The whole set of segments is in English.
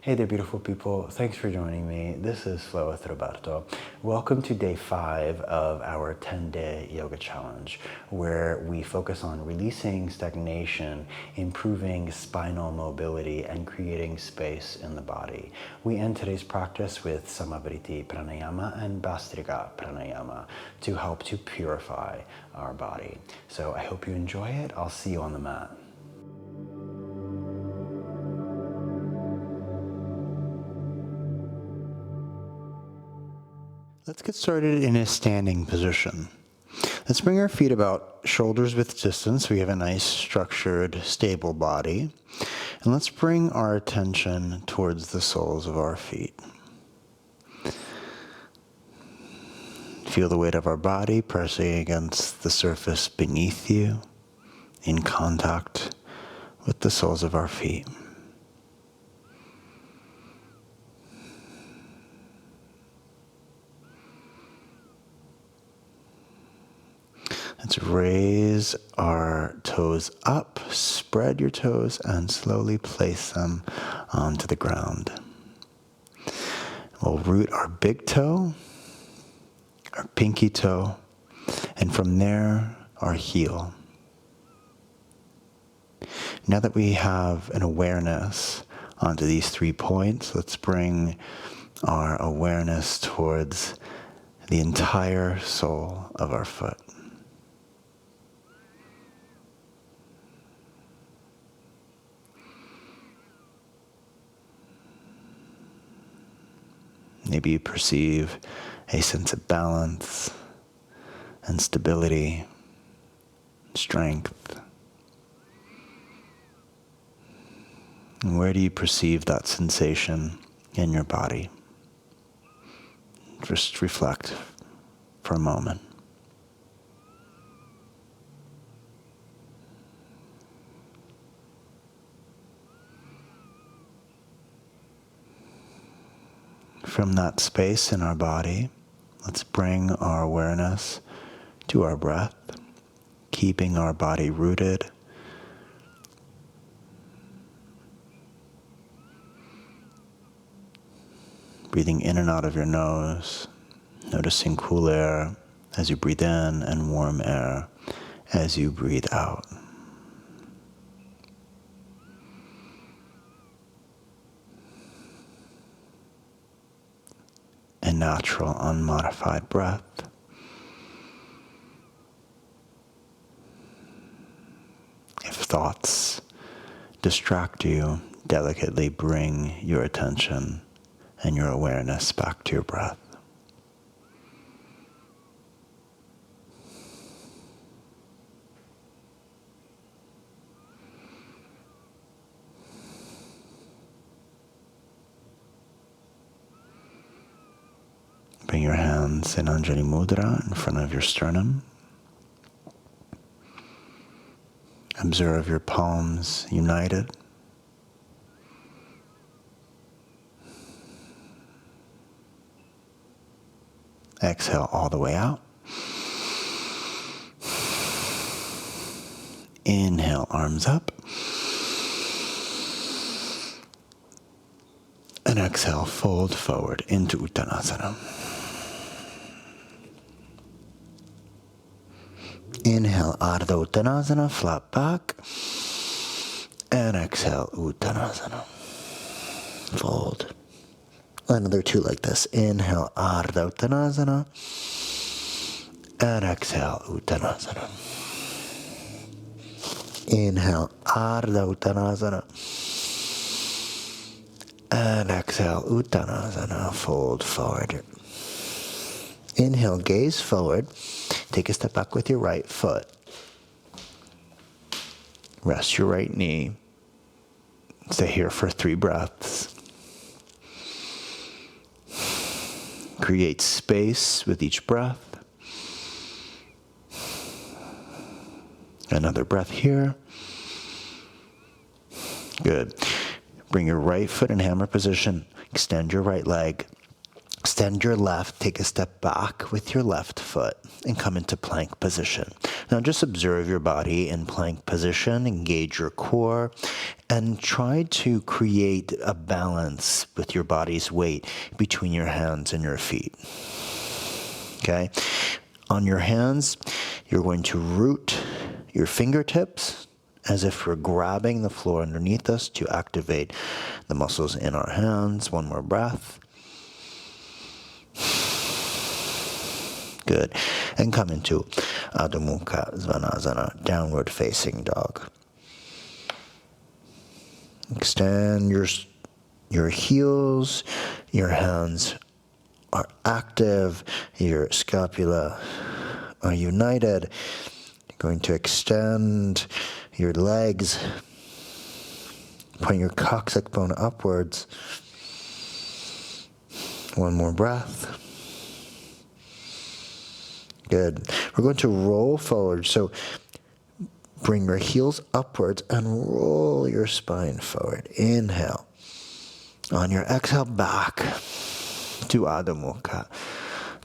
Hey there, beautiful people. Thanks for joining me. This is Flow with Roberto. Welcome to day 5 of our 10-day yoga challenge, where we focus on releasing stagnation, improving spinal mobility, and creating space in the body. We end today's practice with Sama Vritti Pranayama and Bhastrika Pranayama to help to purify our body. So I hope you enjoy it. I'll see you on the mat. Let's get started in a standing position. Let's bring our feet about shoulders width distance so we have a nice structured, stable body. And let's bring our attention towards the soles of our feet. Feel the weight of our body pressing against the surface beneath you, in contact with the soles of our feet. Let's raise our toes up, spread your toes, and slowly place them onto the ground. We'll root our big toe, our pinky toe, and from there, our heel. Now that we have an awareness onto these 3 points, let's bring our awareness towards the entire sole of our foot. Maybe you perceive a sense of balance and stability, strength. And where do you perceive that sensation in your body? Just reflect for a moment. From that space in our body, let's bring our awareness to our breath, keeping our body rooted. Breathing in and out of your nose, noticing cool air as you breathe in and warm air as you breathe out. A natural, unmodified breath. If thoughts distract you, delicately bring your attention and your awareness back to your breath. Bring your hands in Anjali Mudra in front of your sternum. Observe your palms united. Exhale all the way out. Inhale, arms up. And exhale, fold forward into Uttanasana. Inhale, Ardha Uttanasana, flat back. And exhale, Uttanasana. Fold. Another 2 like this. Inhale, Ardha Uttanasana. And exhale, Uttanasana. Inhale, Ardha Uttanasana. And exhale, Uttanasana. Fold forward. Inhale, gaze forward. Take a step back with your right foot. Rest your right knee. Stay here for 3 breaths. Create space with each breath. Another breath here. Good. Bring your right foot in hammer position. Extend your right leg. Extend your left, take a step back with your left foot and come into plank position. Now just observe your body in plank position, engage your core, and try to create a balance with your body's weight between your hands and your feet. Okay? On your hands, you're going to root your fingertips as if we're grabbing the floor underneath us to activate the muscles in our hands. One more breath. Good. And come into Adho Mukha Svanasana, downward facing dog. Extend your heels, your hands are active, your scapula are united. You're going to extend your legs, point your coccyx bone upwards. One more breath. Good. We're going to roll forward. So bring your heels upwards and roll your spine forward. Inhale. On your exhale, back to Adho Mukha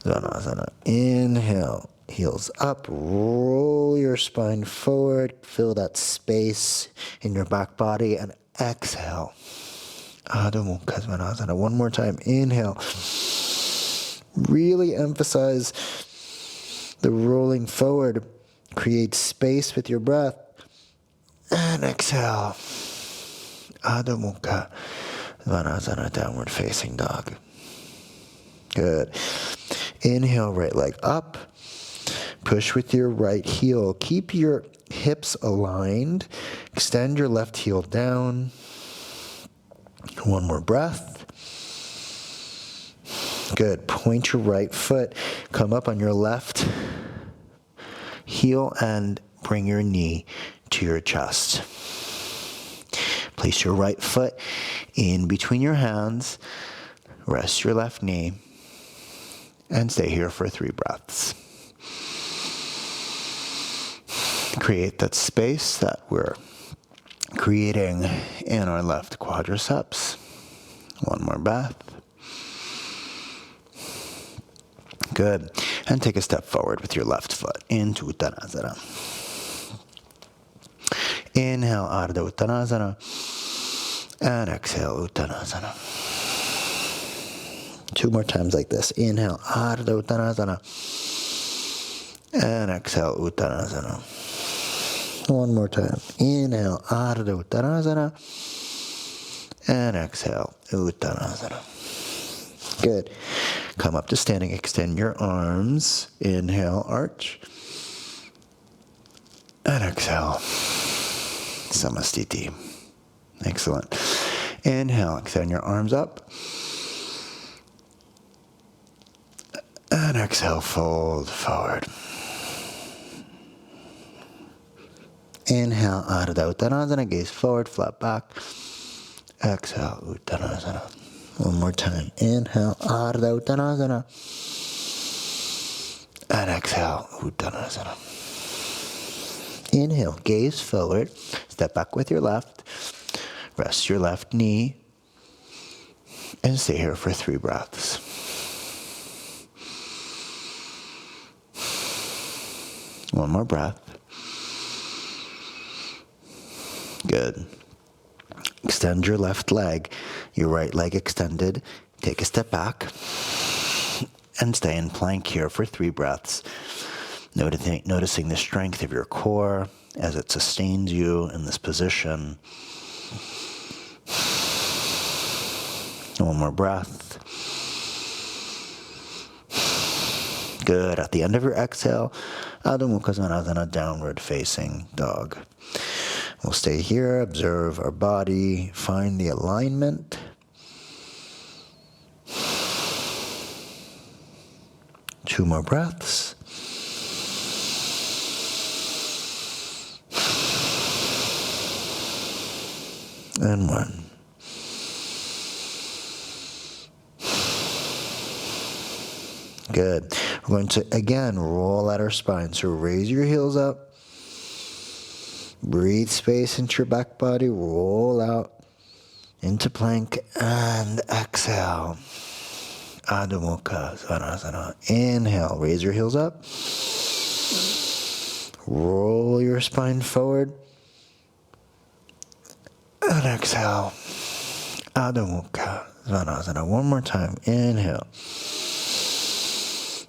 Svanasana. Inhale. Heels up. Roll your spine forward. Fill that space in your back body. And exhale. Adho Mukha Svanasana. One more time. Inhale. Really emphasize the rolling forward. Create space with your breath. And exhale. Adho Mukha Svanasana, downward facing dog. Good. Inhale, right leg up. Push with your right heel. Keep your hips aligned. Extend your left heel down. One more breath. Good. Point your right foot. Come up on your left heel and bring your knee to your chest. Place your right foot in between your hands. Rest your left knee. And stay here for 3 breaths. Create that space that we're creating in our left quadriceps. One more breath. Good. And take a step forward with your left foot into Uttanasana. Inhale, Ardha Uttanasana. And exhale, Uttanasana. 2 more times like this. Inhale, Ardha Uttanasana. And exhale, Uttanasana. One more time. Inhale, Ardha Uttanasana. And exhale, Uttanasana. Good. Come up to standing. Extend your arms. Inhale, arch. And exhale, Samavritti. Excellent. Inhale, extend your arms up. And exhale, fold forward. Inhale, Ardha Uttanasana, gaze forward, flat back. Exhale, Uttanasana. One more time. Inhale, Ardha Uttanasana. And exhale, Uttanasana. Inhale, gaze forward. Step back with your left. Rest your left knee. And stay here for 3 breaths. One more breath. Good. Extend your left leg, your right leg extended. Take a step back and stay in plank here for 3 breaths. Noticing the strength of your core as it sustains you in this position. One more breath. Good. At the end of your exhale, Adho Mukha Svanasana, downward facing dog. We'll stay here, observe our body, find the alignment. Two more breaths. And 1. Good. We're going to, again, roll out our spine. So raise your heels up. Breathe space into your back body. Roll out into plank and exhale. Adho Mukha Svanasana. Inhale. Raise your heels up. Roll your spine forward. And exhale. Adho Mukha Svanasana. One more time. Inhale.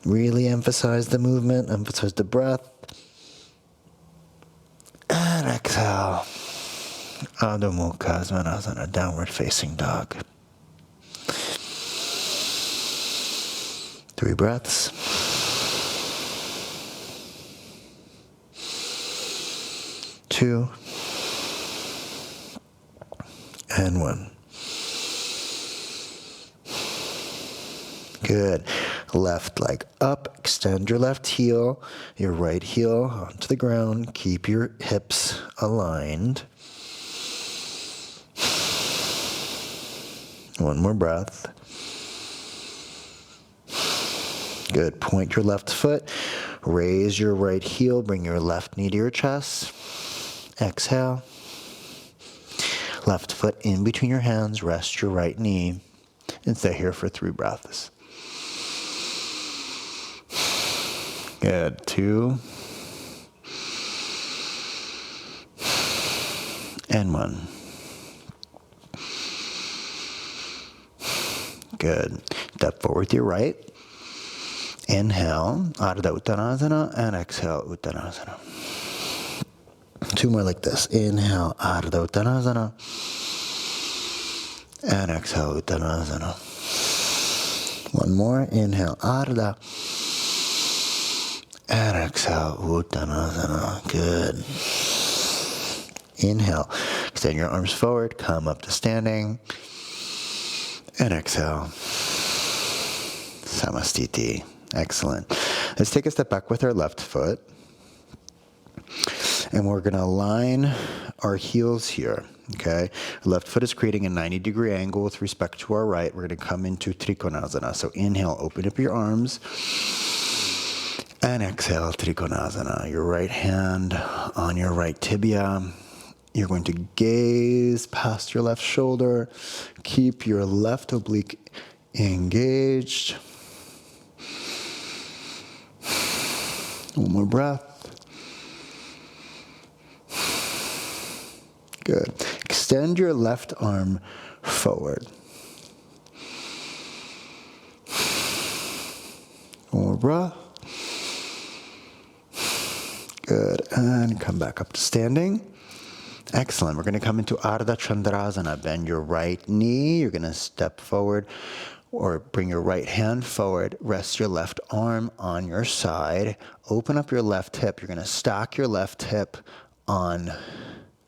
Really emphasize the movement, emphasize the breath. And exhale. Adho Mukha Svanasana, downward facing dog. 3 breaths. 2 and 1. Good. Left leg up. Extend your left heel, your right heel onto the ground. Keep your hips aligned. One more breath. Good. Point your left foot. Raise your right heel. Bring your left knee to your chest. Exhale. Left foot in between your hands. Rest your right knee. And stay here for 3 breaths. Good. 2 and 1. Good. Step forward with your right. Inhale, Ardha Uttanasana, and exhale, Uttanasana. 2 more like this. Inhale, Ardha Uttanasana, and exhale, Uttanasana. 1 more. Inhale, Ardha, and exhale, Uttanasana. Good. Inhale, extend your arms forward, come up to standing, and exhale, Samavritti. Excellent. Let's take a step back with our left foot. And we're going to align our heels here, okay? Our left foot is creating a 90-degree angle with respect to our right. We're going to come into Trikonasana. So inhale, open up your arms. And exhale, Trikonasana. Your right hand on your right tibia. You're going to gaze past your left shoulder. Keep your left oblique engaged. 1 more breath. Good. Extend your left arm forward. 1 more breath. Good. And come back up to standing. Excellent. We're going to come into Ardha Chandrasana. Bend your right knee. You're going to step forward or bring your right hand forward. Rest your left arm on your side. Open up your left hip. You're going to stack your left hip on,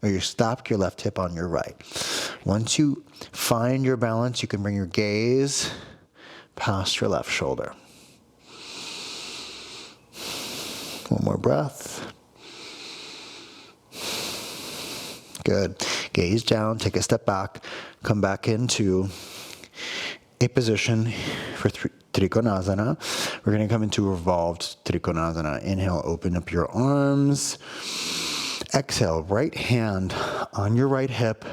or you stop your left hip on your right. Once you find your balance, you can bring your gaze past your left shoulder. 1 more breath. Good. Gaze down, take a step back, come back into a position for Trikonasana. We're going to come into revolved Trikonasana. Inhale, open up your arms. Exhale, right hand on your right hip,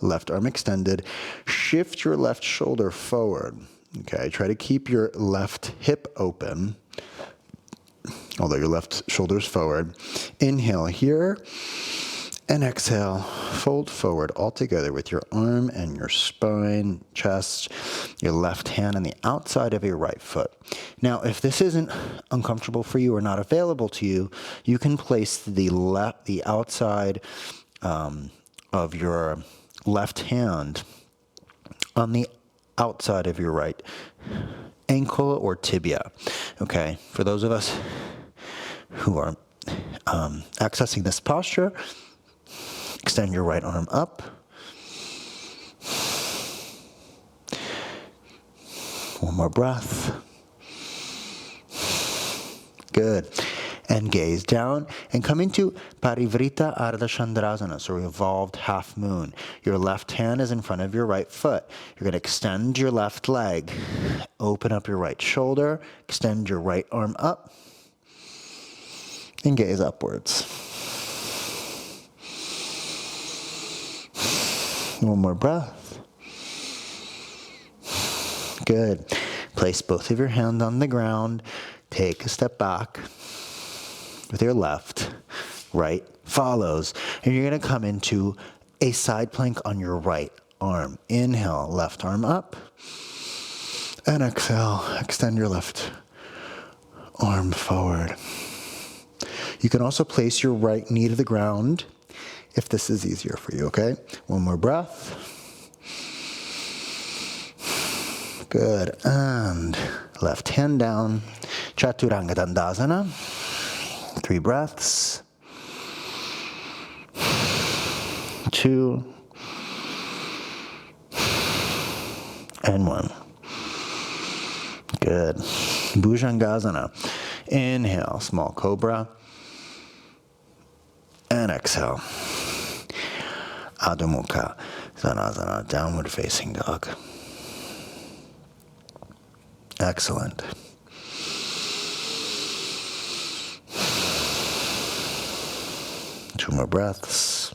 left arm extended. Shift your left shoulder forward. Okay, try to keep your left hip open, although your left shoulder's forward. Inhale here. And exhale, fold forward all together with your arm and your spine, chest, your left hand on the outside of your right foot. Now, if this isn't uncomfortable for you or not available to you, you can place the outside of your left hand on the outside of your right ankle or tibia. Okay, for those of us who are accessing this posture, extend your right arm up. 1 more breath. Good. And gaze down and come into Parivrita Ardha Chandrasana, so revolved half moon. Your left hand is in front of your right foot. You're going to extend your left leg. Open up your right shoulder. Extend your right arm up. And gaze upwards. 1 more breath. Good. Place both of your hands on the ground. Take a step back with your left. right follows. And you're going to come into a side plank on your right arm. Inhale, left arm up. And exhale, extend your left arm forward. You can also place your right knee to the ground if this is easier for you, okay? One more breath. Good. And left hand down. Chaturanga Dandasana. 3 breaths. 2. And 1. Good. Bhujangasana. Inhale, small cobra. And exhale. Adho Mukha Svanasana, downward facing dog. Excellent. Two more breaths.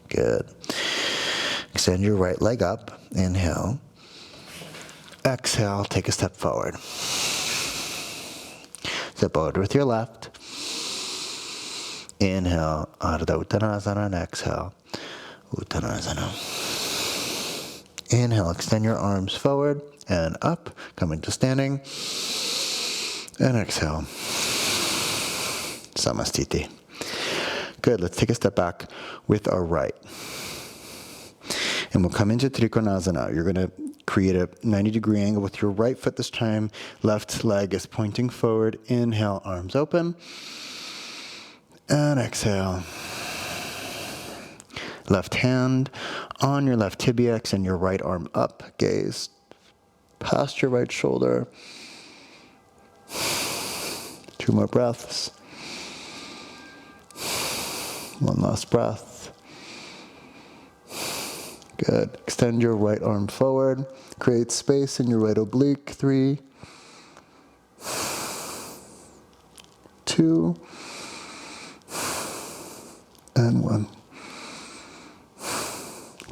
Good. Extend your right leg up. Inhale. Exhale, take a step forward. Step forward with your left. Inhale, Ardha Uttanasana, and exhale, Uttanasana. Inhale, extend your arms forward and up, coming to standing. And exhale, Samastiti. Good, let's take a step back with our right. And we'll come into Trikonasana. You're going to create a 90-degree angle with your right foot this time. Left leg is pointing forward. Inhale, arms open. And exhale. Left hand on your left tibia, extend your right arm up. Gaze past your right shoulder. 2 more breaths. 1 last breath. Good. Extend your right arm forward. Create space in your right oblique. 3, 2, and 1.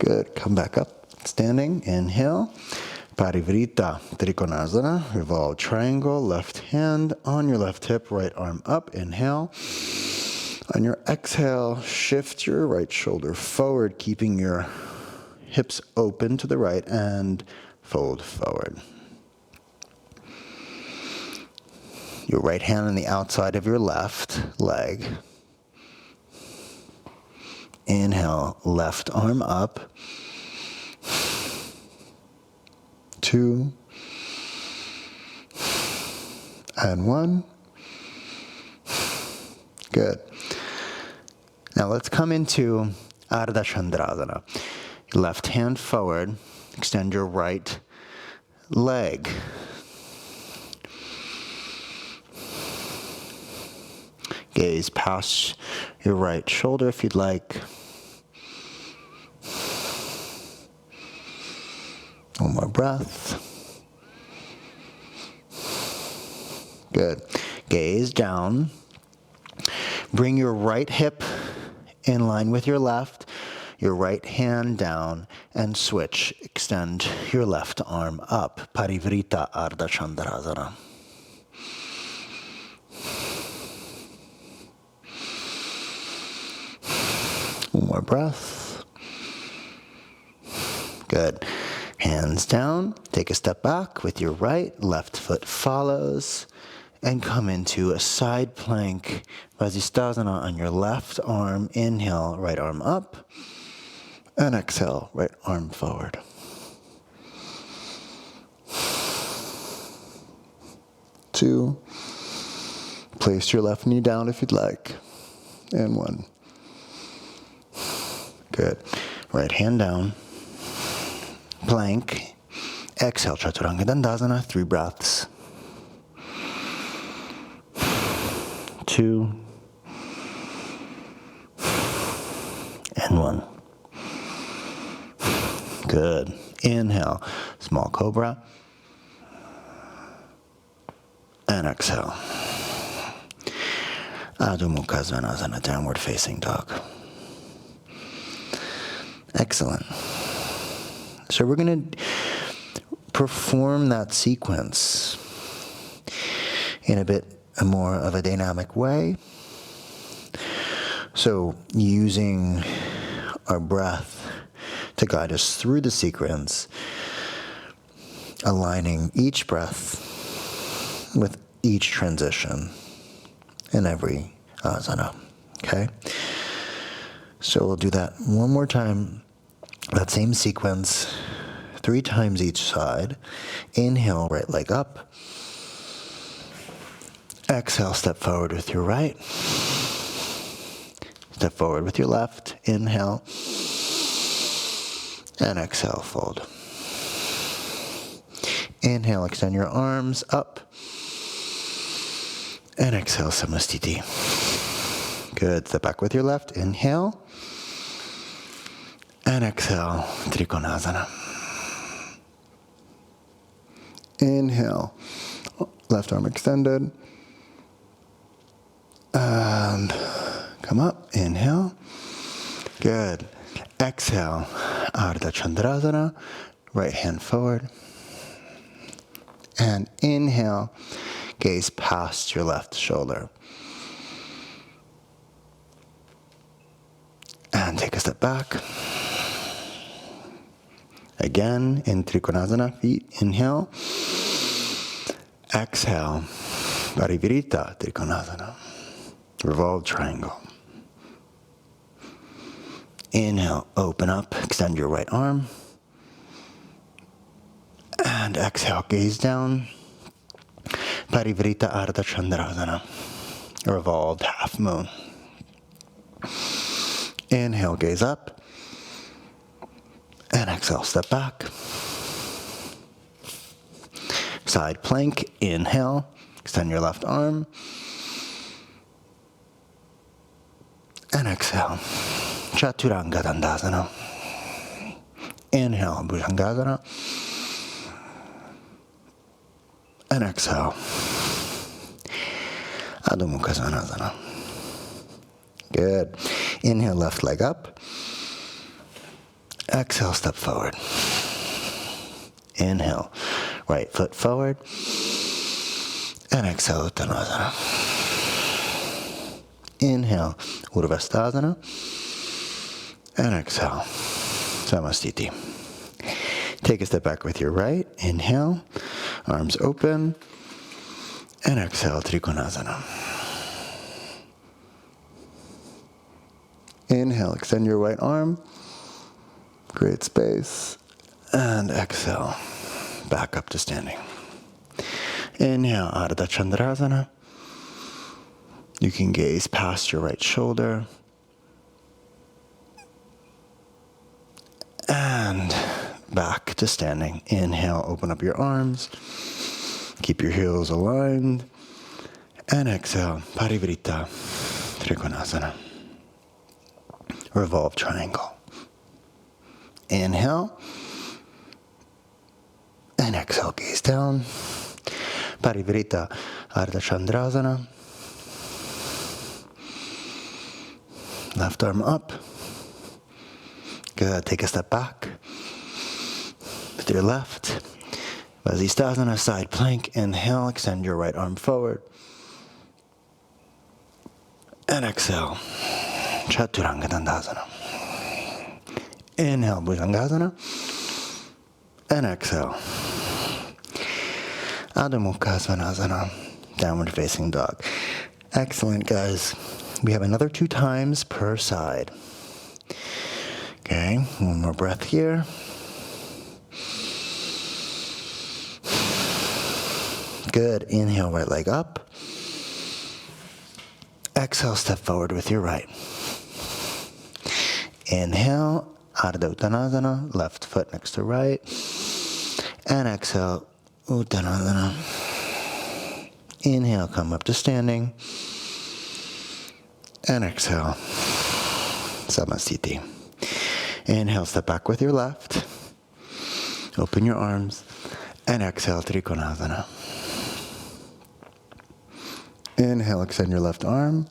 Good. Come back up. Standing. Inhale. Parivrita Trikonasana. Revolve triangle. Left hand on your left hip. Right arm up. Inhale. On your exhale, shift your right shoulder forward, keeping your hips open to the right, and fold forward. Your right hand on the outside of your left leg. Inhale, left arm up. 2, and 1. Good. Now let's come into Ardha Chandrasana. Left hand forward, extend your right leg. Gaze past your right shoulder if you'd like. 1 more breath. Good. Gaze down. Bring your right hip in line with your left, your right hand down, and switch. Extend your left arm up. Parivrita Ardha Chandrasana. One more breath. Good. Hands down. Take a step back with your right. Left foot follows. And come into a side plank, Vasisthasana on your left arm. Inhale, right arm up. And exhale, right arm forward. Two. Place your left knee down if you'd like. And 1. Good. Right hand down. Plank. Exhale, Chaturanga Dandasana. 3 breaths. 2, and 1. Good. Inhale, small cobra. And exhale. Adho Mukha Svanasana, downward facing dog. Excellent. So we're going to perform that sequence in a bit more of a dynamic way. So using our breath to guide us through the sequence, aligning each breath with each transition in every asana, okay? So we'll do that one more time, that same sequence, 3 times each side. Inhale, right leg up. Exhale, step forward with your right. Step forward with your left. Inhale. And exhale, fold. Inhale, extend your arms up. And exhale, Samavritti. Good. Step back with your left. Inhale. And exhale, Trikonasana. Inhale. Left arm extended. And come up. Inhale. Good. Exhale, Ardha Chandrasana. Right hand forward. And inhale, gaze past your left shoulder. And take a step back. Again, in Trikonasana, feet, inhale. Exhale, Parivirita Trikonasana. Revolved triangle. Inhale, open up, extend your right arm. And exhale, gaze down. Parivrita Ardha Chandrasana. Revolved half moon. Inhale, gaze up. And exhale, step back. Side plank, inhale, extend your left arm. And exhale, Chaturanga Dandasana. Inhale, Bhujangasana. And exhale, Adho Mukha Svanasana. Good. Inhale, left leg up. Exhale, step forward. Inhale, right foot forward. And exhale, Uttanasana. Inhale, Urvasthasana. And exhale, Samavritti. Take a step back with your right. Inhale, arms open. And exhale, Trikonasana. Inhale, extend your right arm. Create space. And exhale, back up to standing. Inhale, Ardha Chandrasana. You can gaze past your right shoulder. And back to standing. Inhale, open up your arms. Keep your heels aligned. And exhale, Parivrita Trikonasana. Revolve triangle. Inhale. And exhale, gaze down. Parivrita Ardha Chandrasana. Left arm up. Good. Take a step back. With your left. Vasisthasana, side plank. Inhale, extend your right arm forward. And exhale, Chaturanga Dandasana. Inhale, Bhujangasana. And exhale, Adho Mukha Svanasana, downward facing dog. Excellent, guys. We have another 2 times per side. Okay, one more breath here. Good. Inhale, right leg up. Exhale, step forward with your right. Inhale, Ardha Uttanasana, left foot next to right. And exhale, Uttanasana. Inhale, come up to standing. And exhale, Samavritti. Inhale, step back with your left. Open your arms. And exhale, Trikonasana. Inhale, extend your left arm.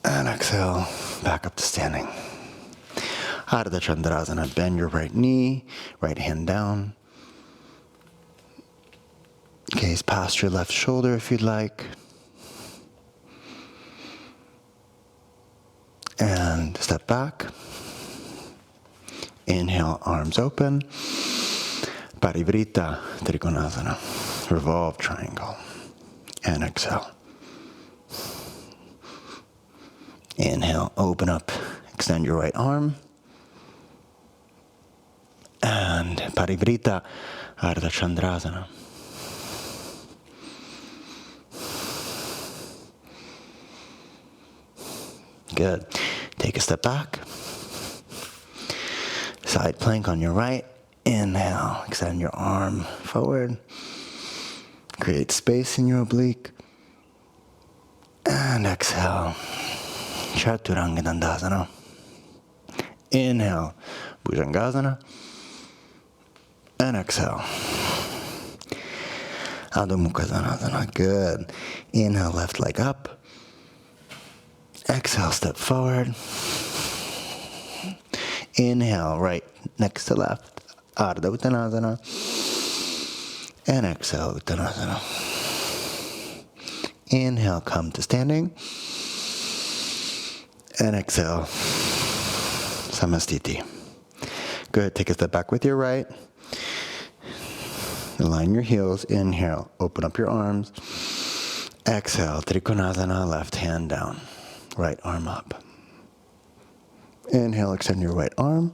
And exhale, back up to standing. Ardha Chandrasana, bend your right knee, right hand down. Gaze past your left shoulder if you'd like. And step back. Inhale, arms open. Parivrita Trikonasana, revolve triangle. And exhale. Inhale, open up, extend your right arm. And Parivrita Ardha Chandrasana. Good. Take a step back. Side plank on your right. Inhale, extend your arm forward. Create space in your oblique. And exhale. Chaturanga Dandasana. Inhale, Bhujangasana. And exhale. Adho Mukha Svanasana. Good. Inhale, left leg up. Exhale, step forward. Inhale, right next to left. Ardha Uttanasana. And exhale, Uttanasana. Inhale, come to standing. And exhale, Samasthiti. Good, take a step back with your right. Align your heels. Inhale, open up your arms. Exhale, Trikonasana, left hand down. Right arm up. Inhale, extend your right arm.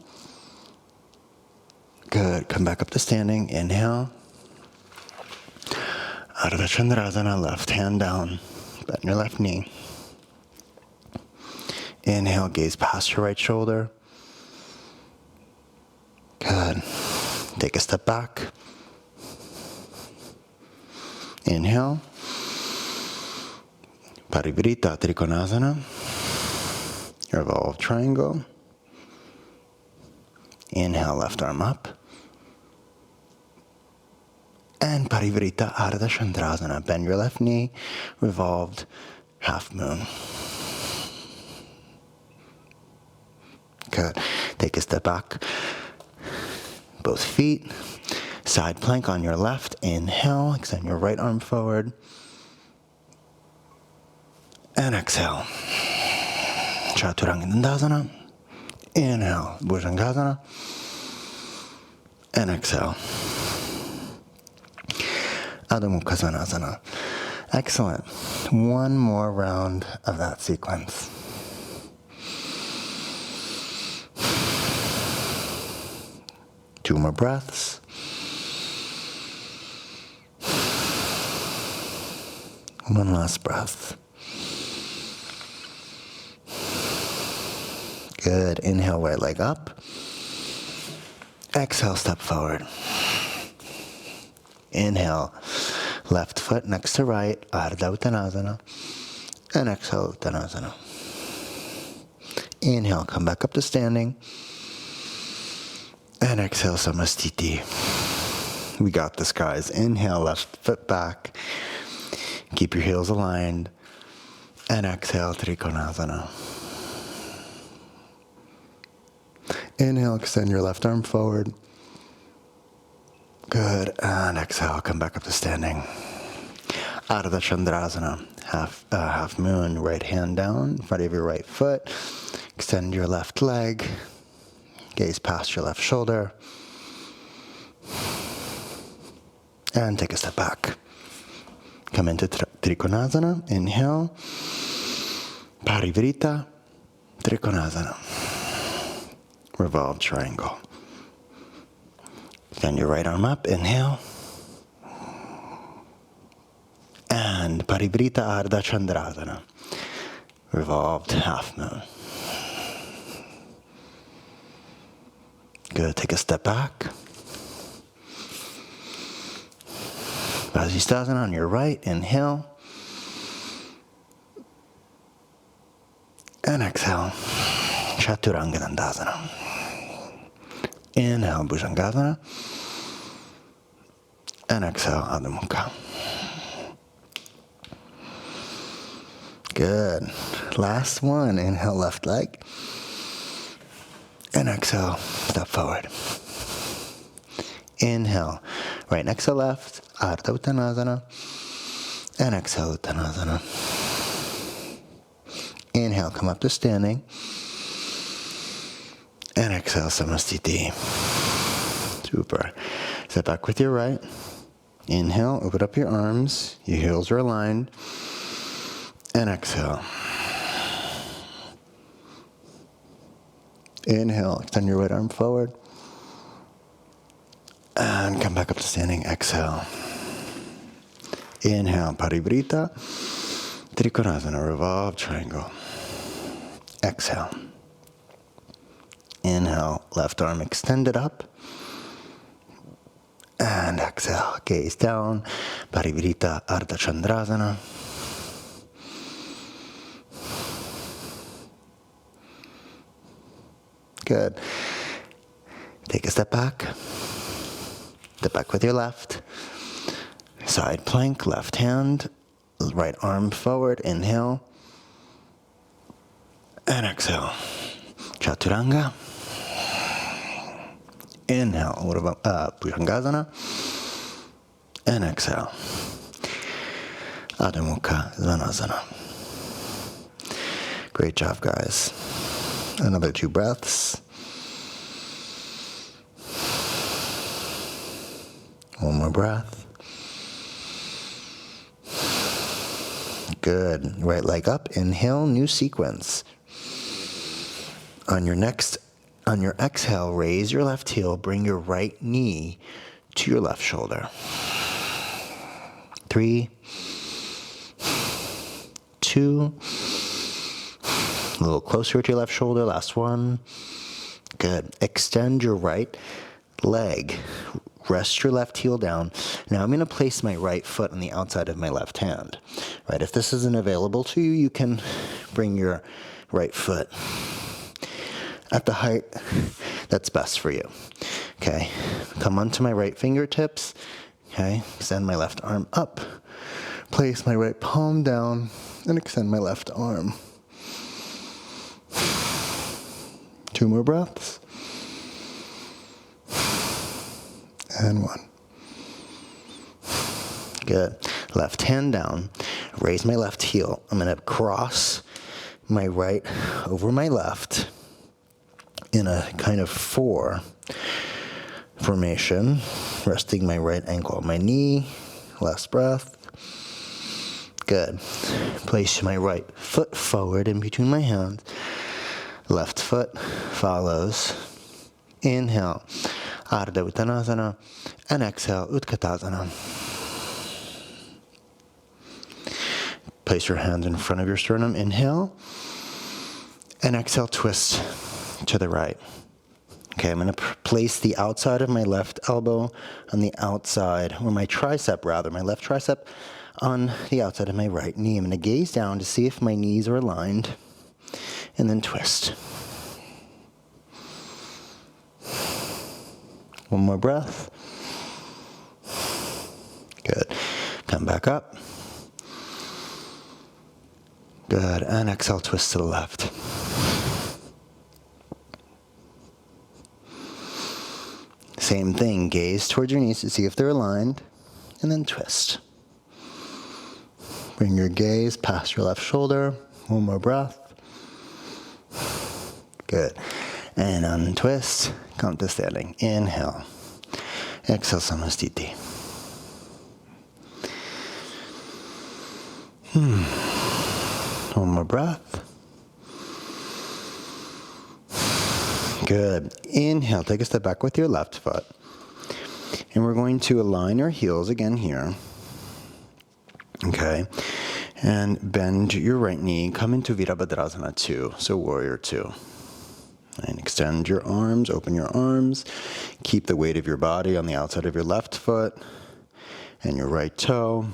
Good, come back up to standing. Inhale. Ardha Chandrasana, left hand down. Bend your left knee. Inhale, gaze past your right shoulder. Good. Take a step back. Inhale. Parivrita Trikonasana. Revolve triangle. Inhale, left arm up. And Parivrita Ardha Chandrasana. Bend your left knee. Revolved half moon. Good. Take a step back. Both feet. Side plank on your left. Inhale. Extend your right arm forward. And exhale. Chaturanga Dandasana. Inhale. Bhujangasana. And exhale. Adho Mukha Svanasana. Excellent. One more round of that sequence. Two more breaths. One last breath. Good. Inhale, right leg up. Exhale, step forward. Inhale, left foot next to right, Ardha Uttanasana. And exhale, Uttanasana. Inhale, come back up to standing. And exhale, Samasthiti. We got this, guys. Inhale, left foot back. Keep your heels aligned. And exhale, Trikonasana. Inhale, extend your left arm forward. Good. And exhale, come back up to standing. Ardha Chandrasana. Half moon, right hand down in front of your right foot. Extend your left leg. Gaze past your left shoulder. And take a step back. Come into Trikonasana. Inhale. Parivrita Trikonasana. Revolve triangle. Extend your right arm up. Inhale. And Parivrita Ardha Chandrasana. Revolved half moon. Good. Take a step back. Vasisthasana on your right. Inhale. And exhale. Chaturanga Dandasana. Inhale, Bhujangasana. And exhale, Adho Mukha. Good. Last one. Inhale, left leg. And exhale, step forward. Inhale, right next to left, Ardha Uttanasana. And exhale, Uttanasana. Inhale, come up to standing. And exhale, Samasthiti. Super. Step back with your right. Inhale, open up your arms. Your heels are aligned. And exhale. Inhale, extend your right arm forward. And come back up to standing. Exhale. Inhale, Parivrita. Trikonasana, revolve triangle. Exhale. Inhale, left arm extended up. And exhale, gaze down. Parivrita, Ardha Chandrasana. Good. Take a step back. Step back with your left. Side plank, left hand, right arm forward. Inhale. And exhale. Chaturanga. Inhale, Bhujangasana. And exhale. Adho Mukha Svanasana. Great job, guys. Another 2 breaths. One more breath. Good. Right leg up. Inhale, new sequence. On your exhale, raise your left heel, bring your right knee to your left shoulder. 3, 2, a little closer to your left shoulder, last one. Good. Extend your right leg. Rest your left heel down. Now I'm going to place my right foot on the outside of my left hand. Right? If this isn't available to you, you can bring your right foot at the height that's best for you. Okay, come onto my right fingertips. Okay, extend my left arm up. Place my right palm down and extend my left arm. 2 more breaths. And 1. Good. Left hand down. Raise my left heel. I'm going to cross my right over my left in a kind of 4 formation, resting my right ankle on my knee. Last breath. Good. Place my right foot forward in between my hands. Left foot follows. Inhale, Ardha Uttanasana, and exhale, Utkatasana. Place your hands in front of your sternum. Inhale, and exhale, twist to the right. Okay, I'm going to place the outside of my left elbow on the outside, or my tricep rather, my left tricep on the outside of my right knee. I'm going to gaze down to see if my knees are aligned, and then twist. 1 more breath. Good. Come back up. Good. And exhale, twist to the left. Same thing. Gaze towards your knees to see if they're aligned, and then twist. Bring your gaze past your left shoulder. 1 more breath. Good. And untwist. Come to standing. Inhale. Exhale, Samasthiti. 1 more breath. Good. Inhale. Take a step back with your left foot. And we're going to align our heels again here. Okay. And bend your right knee. Come into Virabhadrasana 2. So Warrior 2. And extend your arms. Open your arms. Keep the weight of your body on the outside of your left foot and your right toe.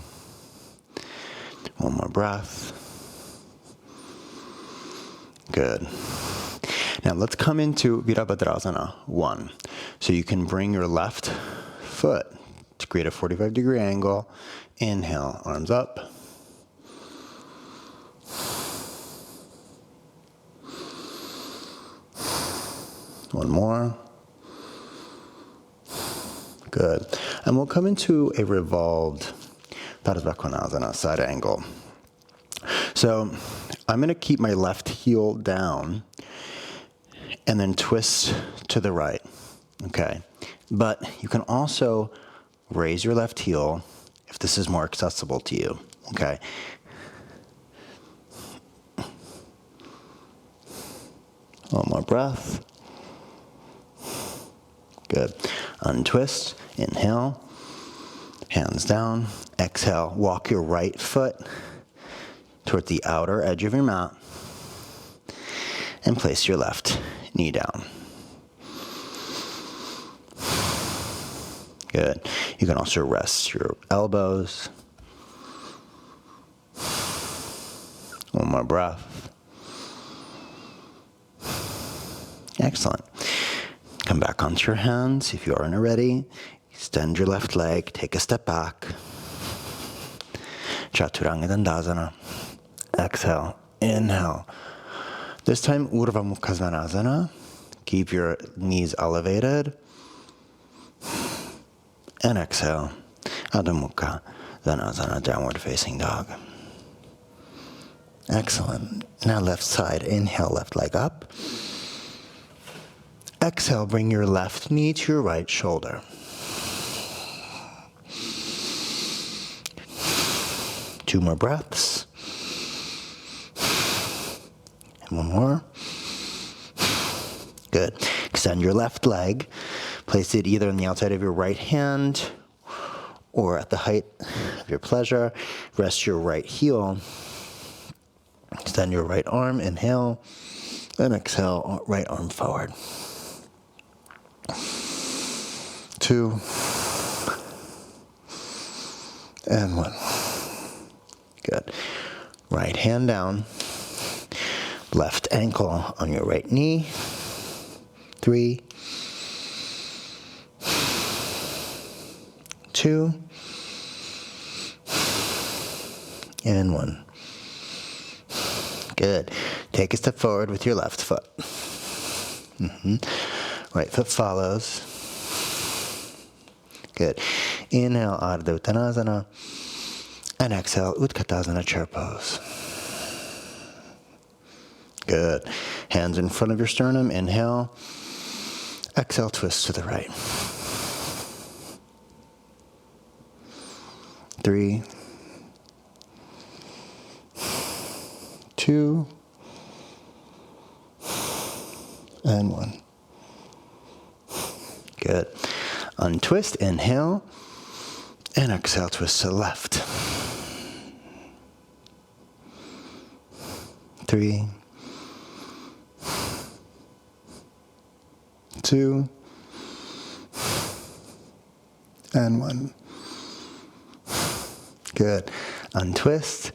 1 more breath. Good. Now let's come into Virabhadrasana 1. So you can bring your left foot to create a 45-degree angle. Inhale, arms up. One more. Good. And we'll come into a revolved Padasvakonasana, side angle. So I'm going to keep my left heel down and then twist to the right. Okay. But you can also raise your left heel if this is more accessible to you. Okay. One more breath. Good. Untwist. Inhale. Hands down. Exhale. Walk your right foot toward the outer edge of your mat and place your left knee down. Good. You can also rest your elbows. One more breath. Excellent. Come back onto your hands if you aren't already. Extend your left leg. Take a step back. Chaturanga Dandasana. Exhale. Inhale. This time, Urdhva Mukha Svanasana. Keep your knees elevated. And exhale. Adho Mukha Svanasana, downward facing dog. Excellent. Now left side. Inhale, left leg up. Exhale, bring your left knee to your right shoulder. Two more breaths. And one more. Good. Extend your left leg. Place it either on the outside of your right hand or at the height of your pleasure. Rest your right heel. Extend your right arm. Inhale. And exhale, right arm forward. 2 and 1. Good. Right hand down. Left ankle on your right knee. 3, 2, and 1. Good. Take a step forward with your left foot. Right foot follows. Good. Inhale, Ardha Uttanasana. And exhale, Utkatasana, chair pose. Good. Hands in front of your sternum. Inhale. Exhale, twist to the right. 3, 2, and 1. Good. Untwist, inhale, and exhale, twist to the left. 3, 2, and 1. Good. Untwist,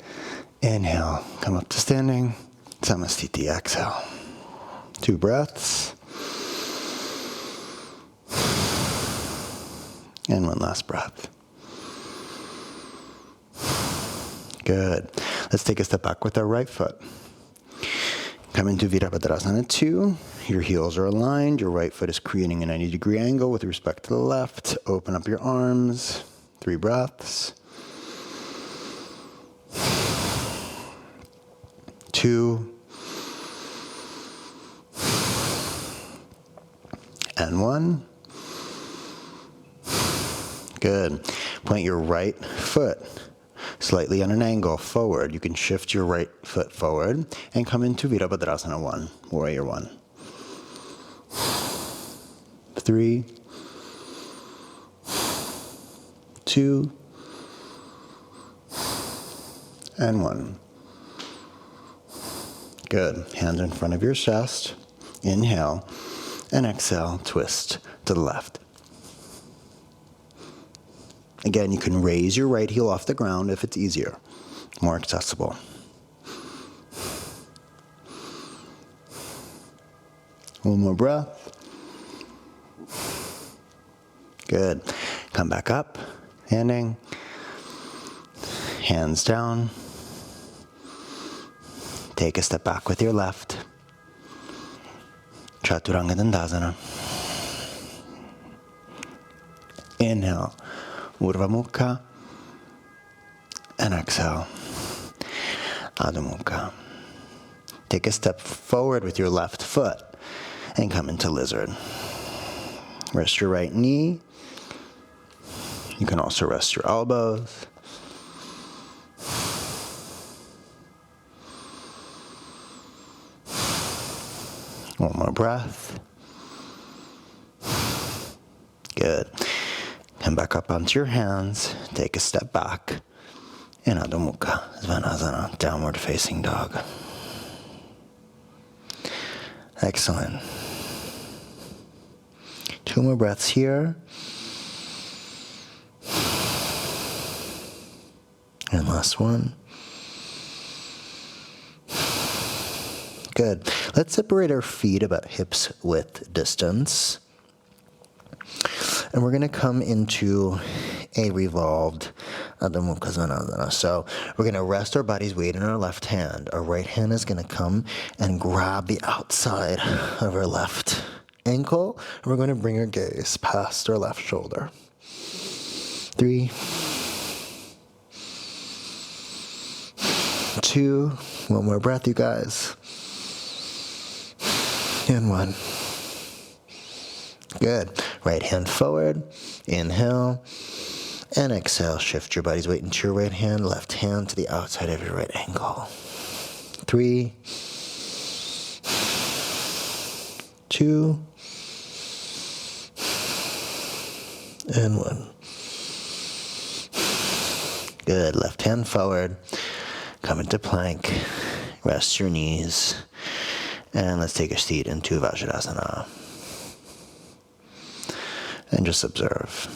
inhale, come up to standing, Samavritti, exhale. 2 breaths. And 1 last breath. Good. Let's take a step back with our right foot. Come into Virabhadrasana 2. Your heels are aligned. Your right foot is creating a 90-degree angle with respect to the left. Open up your arms. 3 breaths. 2. And 1. Good. Point your right foot slightly on an angle forward. You can shift your right foot forward and come into Virabhadrasana 1, Warrior 1. 3, 2, and 1. Good. Hands in front of your chest. Inhale and exhale, twist to the left. Again, you can raise your right heel off the ground if it's easier, more accessible. One more breath. Good. Come back up, standing. Hands down. Take a step back with your left. Chaturanga Dandasana. Inhale, Urdhva Mukha, and exhale, Adho Mukha. Take a step forward with your left foot and come into lizard. Rest your right knee. You can also rest your elbows. One more breath. Good. Come back up onto your hands. Take a step back. In Adho Mukha, Svanasana, downward facing dog. Excellent. 2 more breaths here. And last one. Good. Let's separate our feet about hips width distance. And we're going to come into a revolved Adho Mukha Svanasana. So we're going to rest our body's weight in our left hand. Our right hand is going to come and grab the outside of our left ankle. And we're going to bring our gaze past our left shoulder. 3, 2, one more breath, you guys. And 1. Good. Right hand forward. Inhale. And exhale. Shift your body's weight into your right hand. Left hand to the outside of your right ankle. 3, 2, and 1. Good. Left hand forward. Come into plank. Rest your knees. And let's take a seat into Vajrasana. And just observe.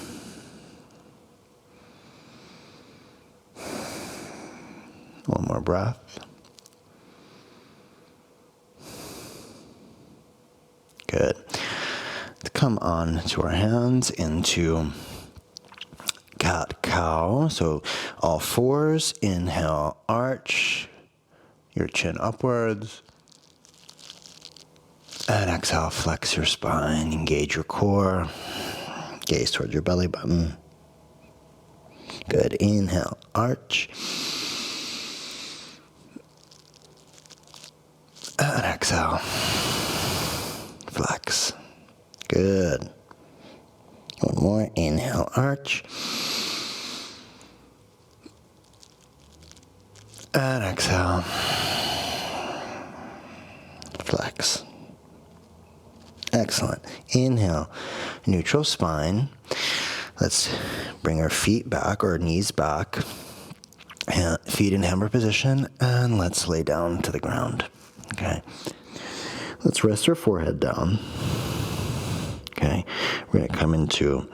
One more breath. Good. Let's come on to our hands into cat-cow. So all fours. Inhale, arch your chin upwards. And exhale, flex your spine, engage your core, gaze towards your belly button. Good. Inhale, arch. And exhale, flex. Good. One more. Inhale, arch. And exhale, flex. Excellent. Inhale, neutral spine. Let's bring our feet back, or knees back. Feet in hammer position, and let's lay down to the ground. Okay. Let's rest our forehead down. Okay. We're going to come into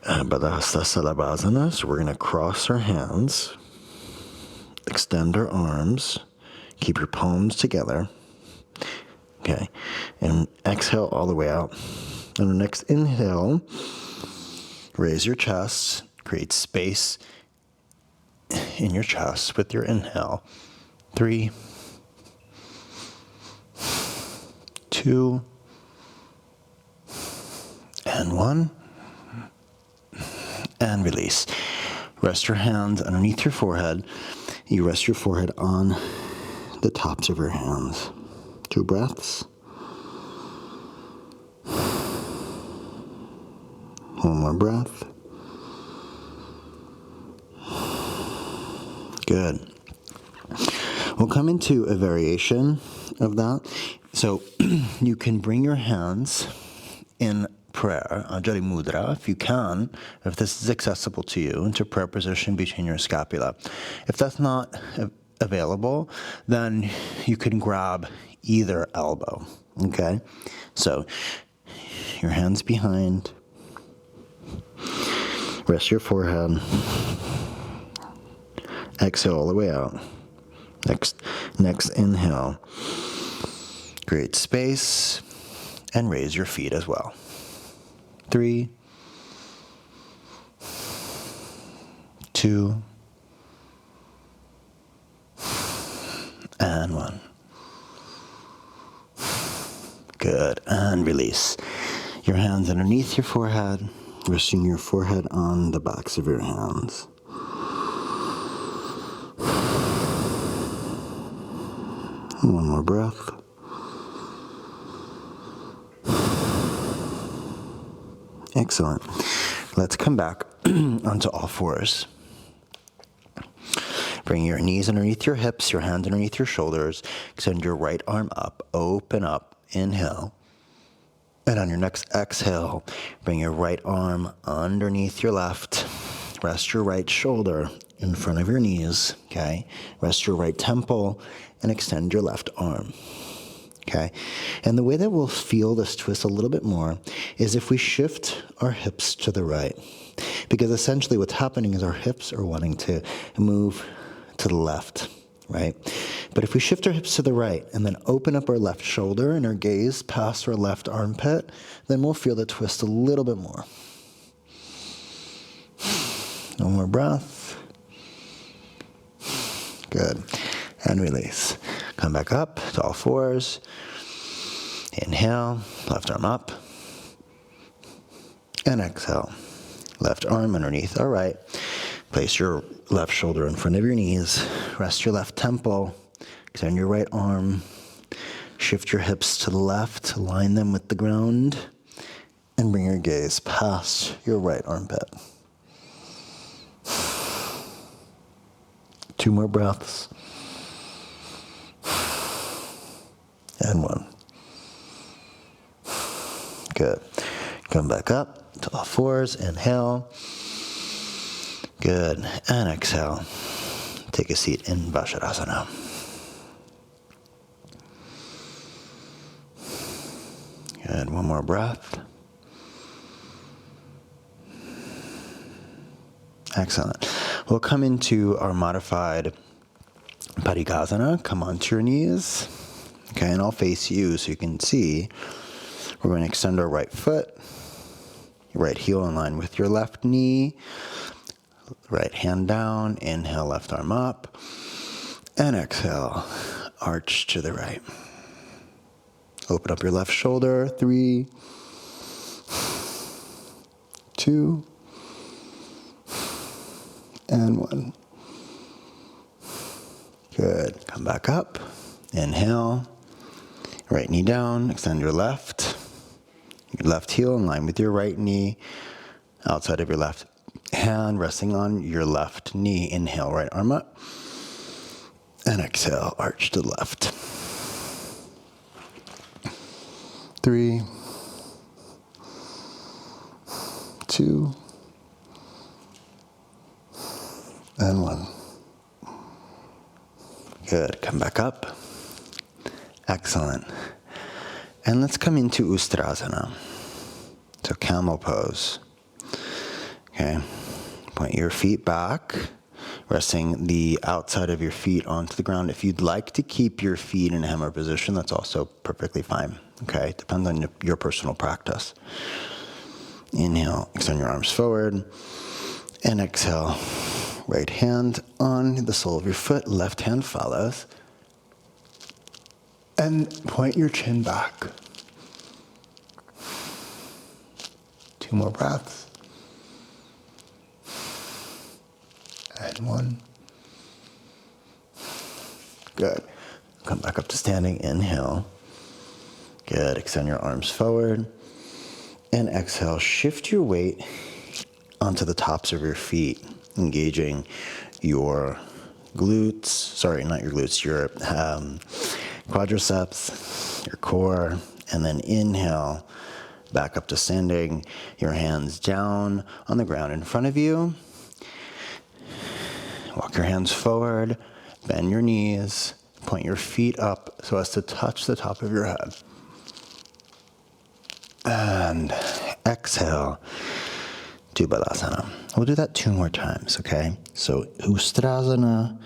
Baddhasta Salabhasana. So we're going to cross our hands, extend our arms, keep your palms together. Okay, and exhale all the way out. On the next inhale, raise your chest, create space in your chest with your inhale. 3, 2, and 1. And release. Rest your hands underneath your forehead. You rest your forehead on the tops of your hands. 2 breaths. One more breath. Good. We'll come into a variation of that. So you can bring your hands in prayer, Anjali Mudra, if you can, if this is accessible to you, into prayer position between your scapula. If that's not available, then you can grab either elbow, okay? So your hands behind, rest your forehead, exhale all the way out. Next inhale, create space and raise your feet as well. 3, 2, and 1. Good. And release. Your hands underneath your forehead, resting your forehead on the backs of your hands. One more breath. Excellent. Let's come back onto all fours. Bring your knees underneath your hips, your hands underneath your shoulders. Extend your right arm up, open up, inhale. And on your next exhale, bring your right arm underneath your left. Rest your right shoulder in front of your knees, okay? Rest your right temple and extend your left arm, okay? And the way that we'll feel this twist a little bit more is if we shift our hips to the right. Because essentially what's happening is our hips are wanting to move to the left, right? But if we shift our hips to the right and then open up our left shoulder and our gaze past our left armpit, then we'll feel the twist a little bit more. One more breath. Good. And release. Come back up to all fours. Inhale, left arm up. And exhale. Left arm underneath our right. Place your left shoulder in front of your knees. Rest your left temple. Extend your right arm. Shift your hips to the left. Align them with the ground. And bring your gaze past your right armpit. 2 more breaths. And 1. Good. Come back up to all fours. Inhale. Good. And exhale. Take a seat in Bhastrika. Good. 1 more breath. Excellent. We'll come into our modified Parikasana. Come onto your knees. Okay, and I'll face you so you can see. We're going to extend our right foot. Your right heel in line with your left knee. Right hand down. Inhale, left arm up. And exhale, arch to the right. Open up your left shoulder. 3, 2, and 1. Good. Come back up. Inhale. Right knee down. Extend your left. Your left heel in line with your right knee. Outside of your left hand resting on your left knee. Inhale, right arm up. And exhale, arch to the left. 3, 2, and 1. Good. Come back up. Excellent. And let's come into Ustrasana. So camel pose. Okay. Point your feet back, resting the outside of your feet onto the ground. If you'd like to keep your feet in a hammer position, that's also perfectly fine. Okay. Depends on your personal practice. Inhale, extend your arms forward. And exhale. Right hand on the sole of your foot, left hand follows. And point your chin back. 2 more breaths. And 1. Good. Come back up to standing. Inhale. Good. Extend your arms forward. And exhale. Shift your weight onto the tops of your feet, engaging your glutes. Sorry, not your glutes. Your quadriceps, your core. And then inhale. Back up to standing. Your hands down on the ground in front of you. Walk your hands forward, bend your knees, point your feet up so as to touch the top of your head. And exhale to Balasana. We'll do that 2 more times, okay? So Ustrasana,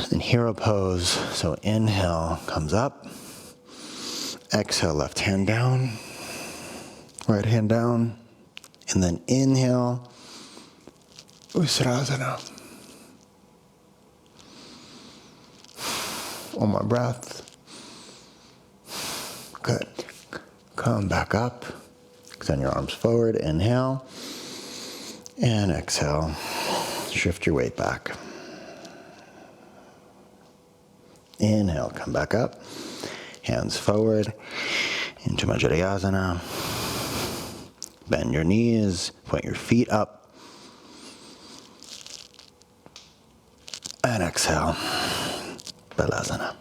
then hero pose. So inhale, comes up. Exhale, left hand down, right hand down. And then inhale. Ustrasana. 1 more breath. Good. Come back up. Extend your arms forward. Inhale. And exhale. Shift your weight back. Inhale, come back up. Hands forward into Majrayasana. Bend your knees, point your feet up. And exhale. Balasana.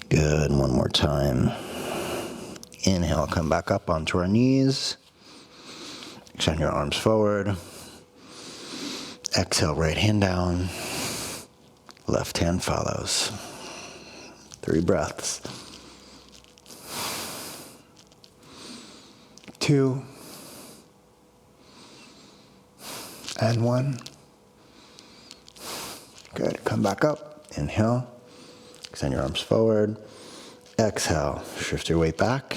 Good, one more time. Inhale, come back up onto our knees. Extend your arms forward. Exhale, right hand down. Left hand follows. 3 breaths. 2. And 1. Good. Come back up. Inhale. Extend your arms forward. Exhale. Shift your weight back.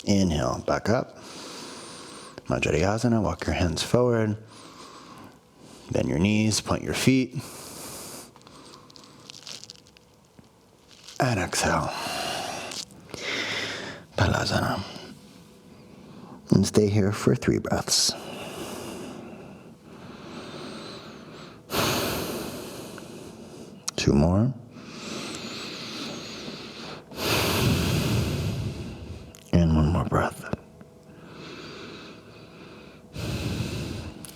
Inhale. Back up. Majrayasana. Walk your hands forward. Bend your knees. Point your feet. And exhale. Balasana. And stay here for 3 breaths. Two more. And 1 more breath.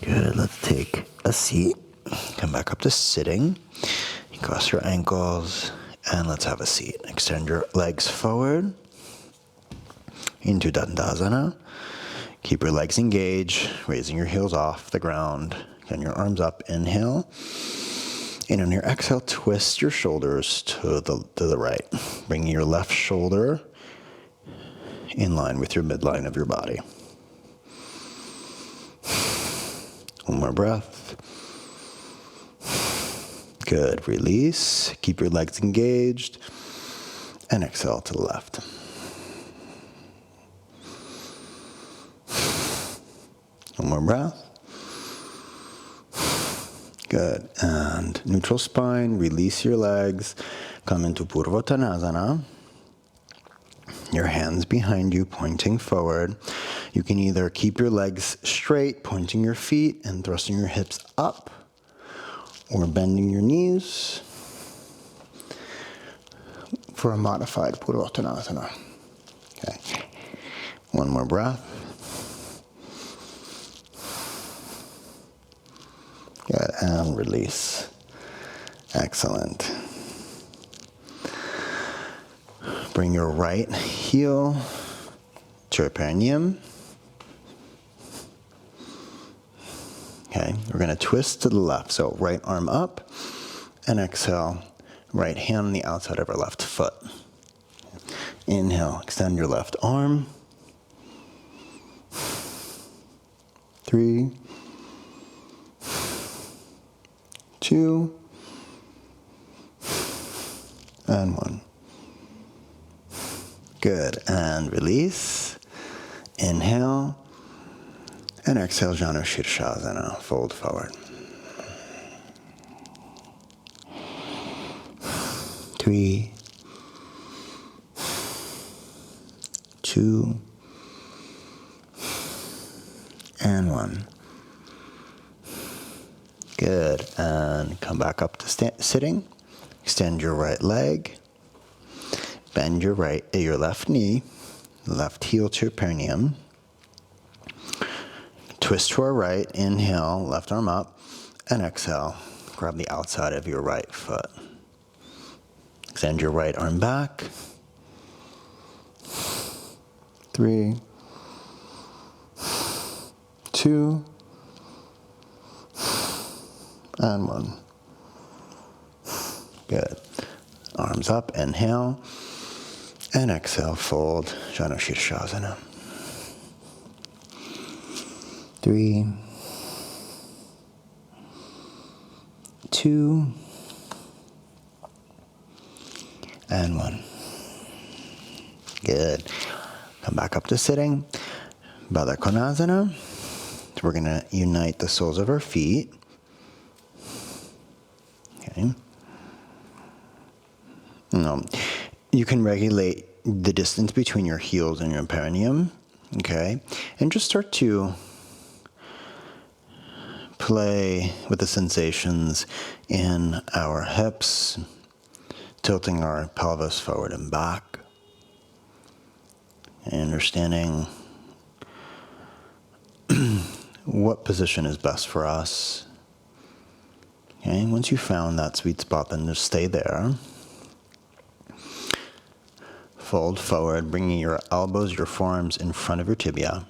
Good. Let's take a seat. Come back up to sitting. Cross your ankles. And let's have a seat. Extend your legs forward into Dandasana. Keep your legs engaged, raising your heels off the ground. Again, your arms up. Inhale. And on your exhale, twist your shoulders to the right. Bringing your left shoulder in line with your midline of your body. 1 more breath. Good. Release. Keep your legs engaged. And exhale to the left. One more breath. Good. And neutral spine. Release your legs. Come into Purvottanasana. Your hands behind you, pointing forward. You can either keep your legs straight, pointing your feet and thrusting your hips up, or bending your knees for a modified Purvottanasana. Okay. 1 more breath. Good. And release. Excellent. Bring your right heel to your perineum. Okay, we're going to twist to the left. So right arm up and exhale. Right hand on the outside of our left foot. Inhale, extend your left arm. 3, 2, and 1. Good. And release. Inhale. And exhale, Janu Shirshasana. Fold forward. 3, 2, and 1. Good. And come back up to sitting. Extend your right leg. Bend your left knee. Left heel to your perineum. Twist to our right. Inhale, left arm up. And exhale, grab the outside of your right foot. Extend your right arm back. 3, 2, and 1. Good. Arms up, inhale, and exhale, fold, Janu Shirshasana. 3, 2, and 1. Good. Come back up to sitting. Baddha Konasana. So we're going to unite the soles of our feet. Okay. You can regulate the distance between your heels and your perineum, okay? And just start to play with the sensations in our hips, tilting our pelvis forward and back, and understanding what position is best for us. Okay, once you've found that sweet spot, then just stay there. Fold forward, bringing your elbows, your forearms in front of your tibia.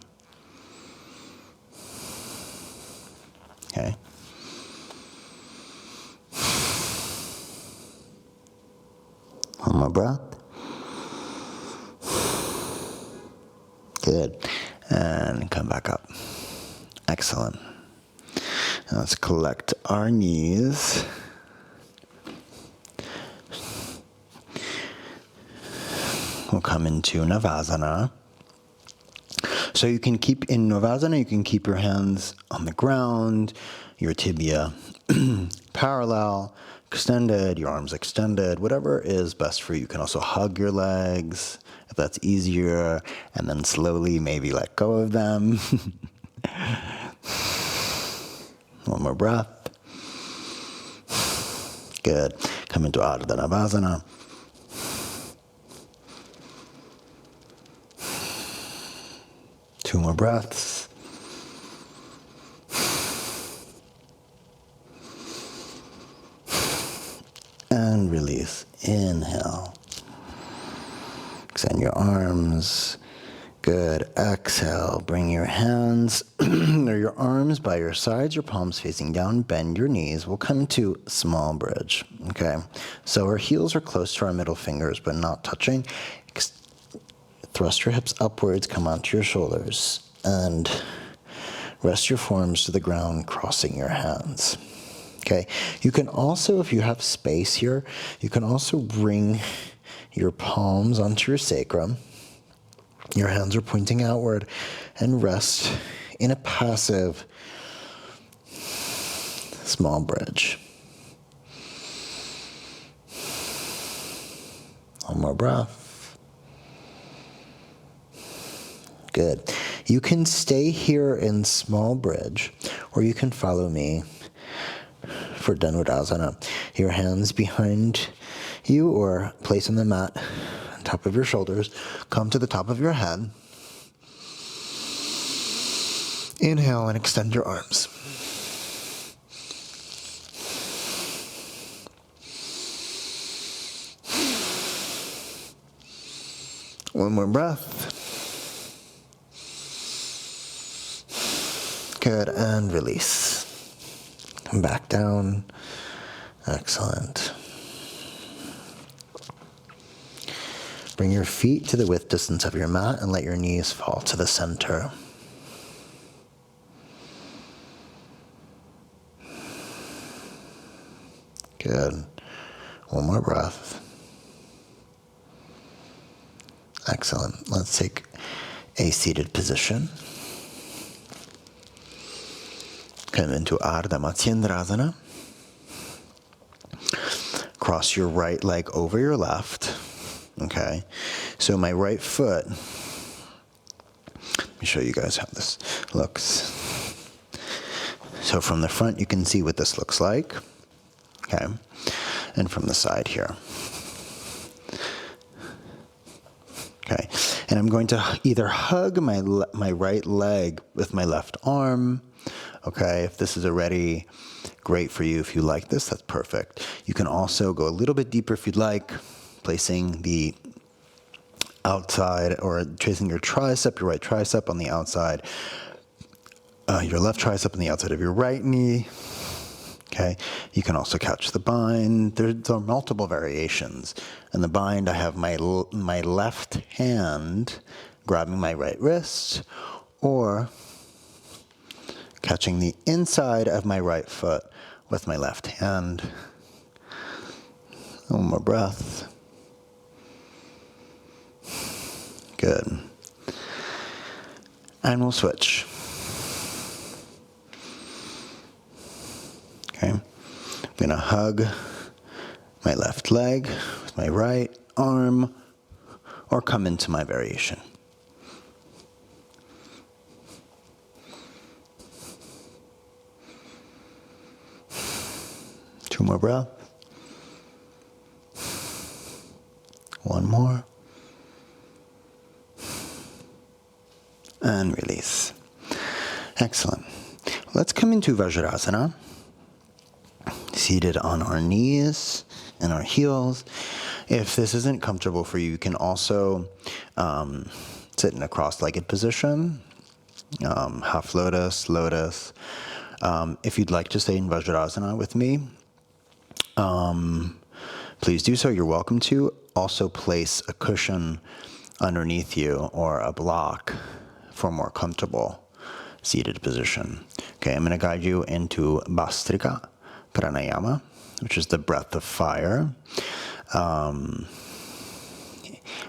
Okay. One more breath. Good. And come back up. Excellent. Now let's collect our knees. We'll come into Navasana. So you can keep in Navasana, you can keep your hands on the ground, your tibia parallel, extended, your arms extended, whatever is best for you. You can also hug your legs if that's easier, and then slowly maybe let go of them. One more breath. Good. Come into Ardha Navasana. Two more breaths. And release. Inhale. Extend your arms. Good. Exhale. Bring your hands or your arms by your sides, your palms facing down. Bend your knees. We'll come to small bridge. Okay. So our heels are close to our middle fingers, but not touching. Thrust your hips upwards. Come onto your shoulders. And rest your forearms to the ground, crossing your hands. Okay. You can also, if you have space here, you can also bring your palms onto your sacrum. Your hands are pointing outward, and rest in a passive small bridge. One more breath. Good. You can stay here in small bridge, or you can follow me for Dhanurasana. Your hands behind you or place on the mat on top of your shoulders. Come to the top of your head. Inhale and extend your arms. One more breath. Good, and release. Come back down. Excellent. Bring your feet to the width distance of your mat and let your knees fall to the center. Good. One more breath. Excellent. Let's take a seated position. Come into Ardha Matsyendrasana. Cross your right leg over your left. Okay. So my right foot, let me show you guys how this looks. So from the front, you can see what this looks like. Okay. And from the side here. Okay. And I'm going to either hug my right leg with my left arm. Okay. If this is already great for you, if you like this, that's perfect. You can also go a little bit deeper if you'd like, placing the outside or tracing your tricep, your right tricep on the outside, your left tricep on the outside of your right knee. Okay, you can also catch the bind. There are multiple variations. In the bind, I have my left hand grabbing my right wrist, or catching the inside of my right foot with my left hand. One more breath. Good. And we'll switch. Okay. I'm going to hug my left leg with my right arm, or come into my variation. Two more breaths. One more. And release. Excellent. Let's come into Vajrasana. Seated on our knees and our heels. If this isn't comfortable for you, you can also sit in a cross-legged position, half lotus, lotus. If you'd like to stay in Vajrasana with me, please do so. You're welcome to. Also place a cushion underneath you or a block for a more comfortable seated position. Okay, I'm going to guide you into Bhastrika Pranayama, which is the breath of fire.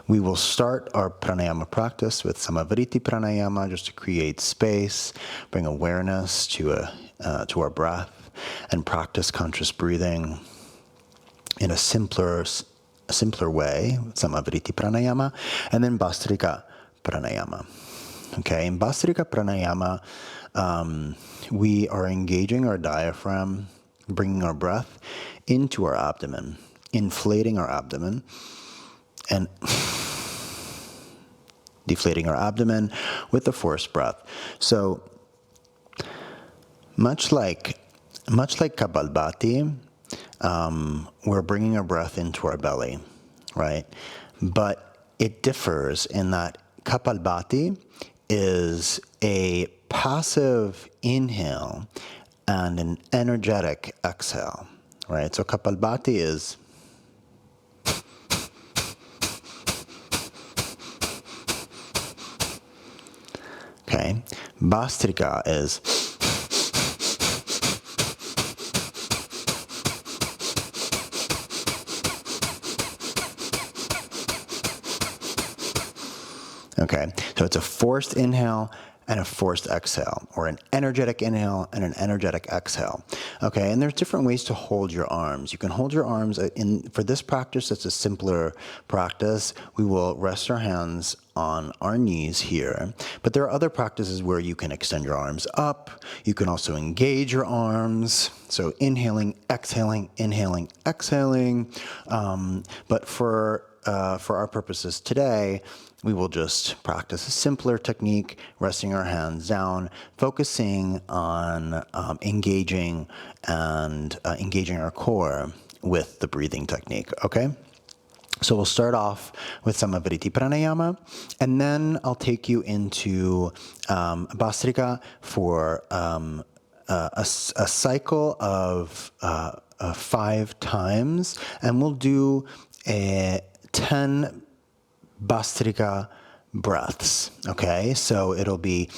We will start our pranayama practice with Sama Vritti pranayama, just to create space, bring awareness to our breath, and practice conscious breathing in a simpler way, Sama Vritti pranayama, and then Bhastrika pranayama. Okay, in Bhastrika pranayama, we are engaging our diaphragm, bringing our breath into our abdomen, inflating our abdomen, and deflating our abdomen with the forced breath. So, much like Kapalbhati, we're bringing our breath into our belly, right? But it differs in that Kapalbhati is a passive inhale and an energetic exhale, right? So Kapalbhati is okay. Bhastrika is okay. So it's a forced inhale and a forced exhale, or an energetic inhale and an energetic exhale. Okay, and there's different ways to hold your arms. You can hold your arms for this practice. It's a simpler practice. We will rest our hands on our knees here, but there are other practices where you can extend your arms up. You can also engage your arms. So inhaling, exhaling, inhaling, exhaling. But for our purposes today, we will just practice a simpler technique, resting our hands down, focusing on engaging our core with the breathing technique, okay? So we'll start off with Samavritti Pranayama, and then I'll take you into Bhastrika for a cycle of 5 times, and we'll do 10 Bhastrika breaths, okay? So it'll be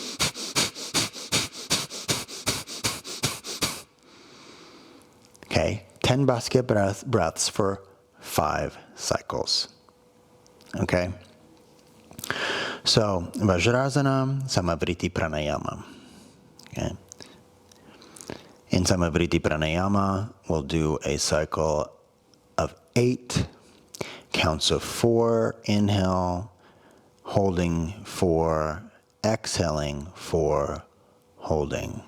okay, 10 Bhastrika breaths for 5 cycles, okay? So Vajrasana, Samavritti Pranayama, okay? In Samavritti Pranayama, we'll do a cycle of 8 counts of 4, inhale, holding 4, exhaling 4, holding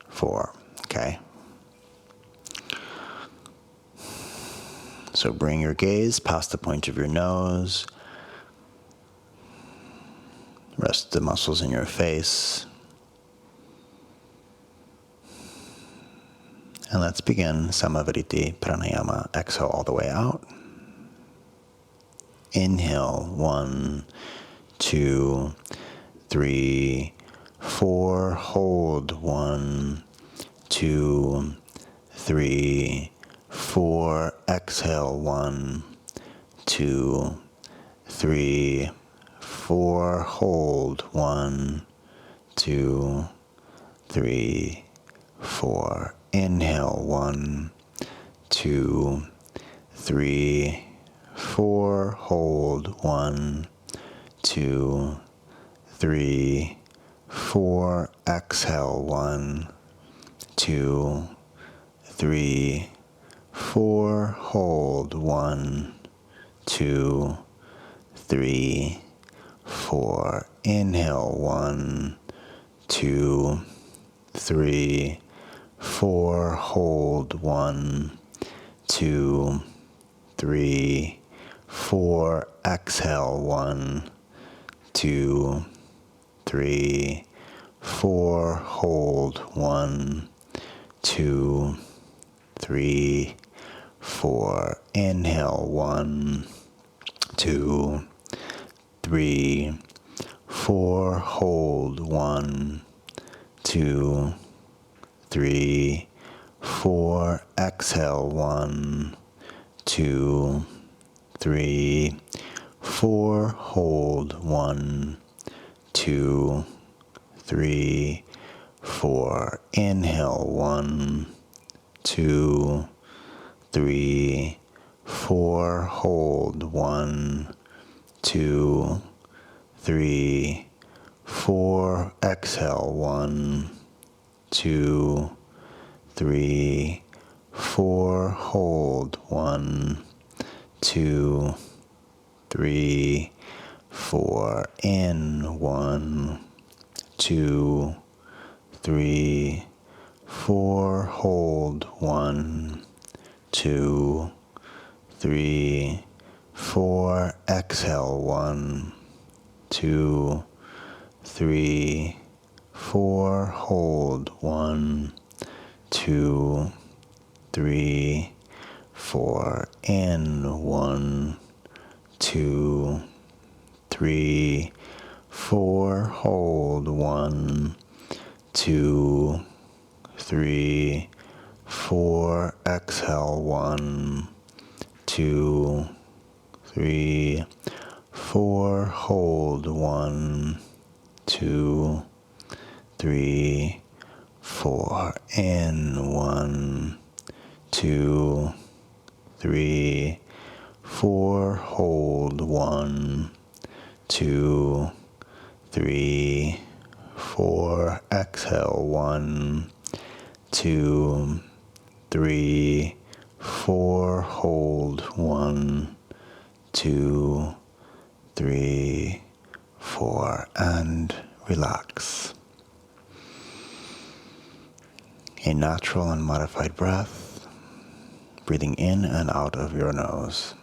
4, okay? So bring your gaze past the point of your nose, rest the muscles in your face, and let's begin Samavritti Pranayama. Exhale all the way out. Inhale, 1, 2, 3, 4. Hold, 1, 2, 3, 4. Exhale, 1, 2, 3, 4. Hold, 1, 2, 3, 4. Inhale, 1, 2, 3, 4. Hold, 1, 2, 3, 4. Exhale, 1, 2, 3, 4. Hold, 1, 2, 3, 4. Inhale, 1, 2, 3, 4. Hold, 1, 2, 3, 4. Exhale, 1, 2, 3, 4. Hold, 1, 2, 3, 4. Inhale, 1, 2, 3, 4. Hold, 1, 2, 3, 4. Exhale, 1, 2, 3, 4. Hold, 1, 2, 3, 4. Inhale, 1, 2, 3, 4. Hold, 1, 2, 3, 4. Exhale, 1, 2, 3, 4. Hold, 1, 2, 3, 4. In, 1, 2, 3, 4. Hold, 1, 2, 3, 4. Exhale, 1, 2, 3, 4. Hold, 1, 2, 3, 4. In, 1, 2, 3, 4. Hold, 1, 2, 3, 4. Exhale, 1, 2, 3, 4. Hold, 1, 2, 3, 4. In, 1, 2, 3, 4. Hold, 1, 2, 3, 4. Exhale, 1, 2, 3, 4. Hold, 1, 2, 3, 4. And relax. A natural and modified breath, breathing in and out of your nose.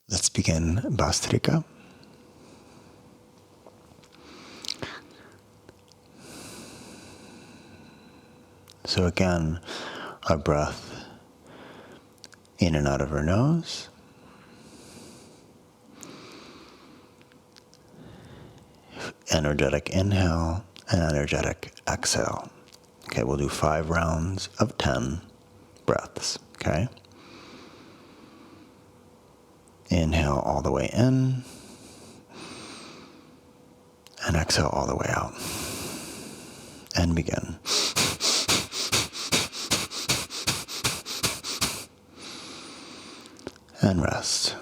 Let's begin Bhastrika. So again, our breath in and out of our nose. Energetic inhale and energetic exhale. Okay, we'll do 5 rounds of 10 breaths, okay? Inhale all the way in, and exhale all the way out. And begin. And rest.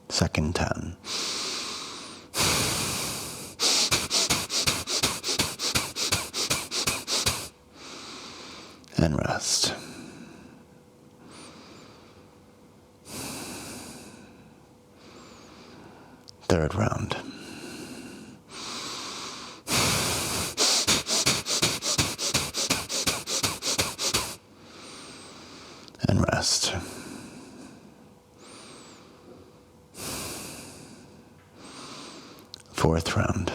Second 10. And rest. Third round. And rest. Fourth round.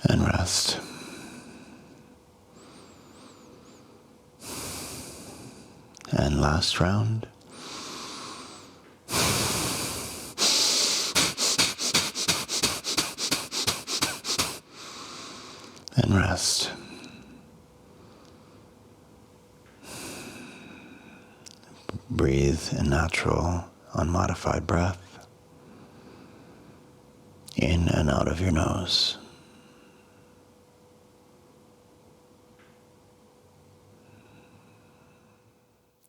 And rest. And last round. And rest. Breathe a natural, unmodified breath. in and out of your nose.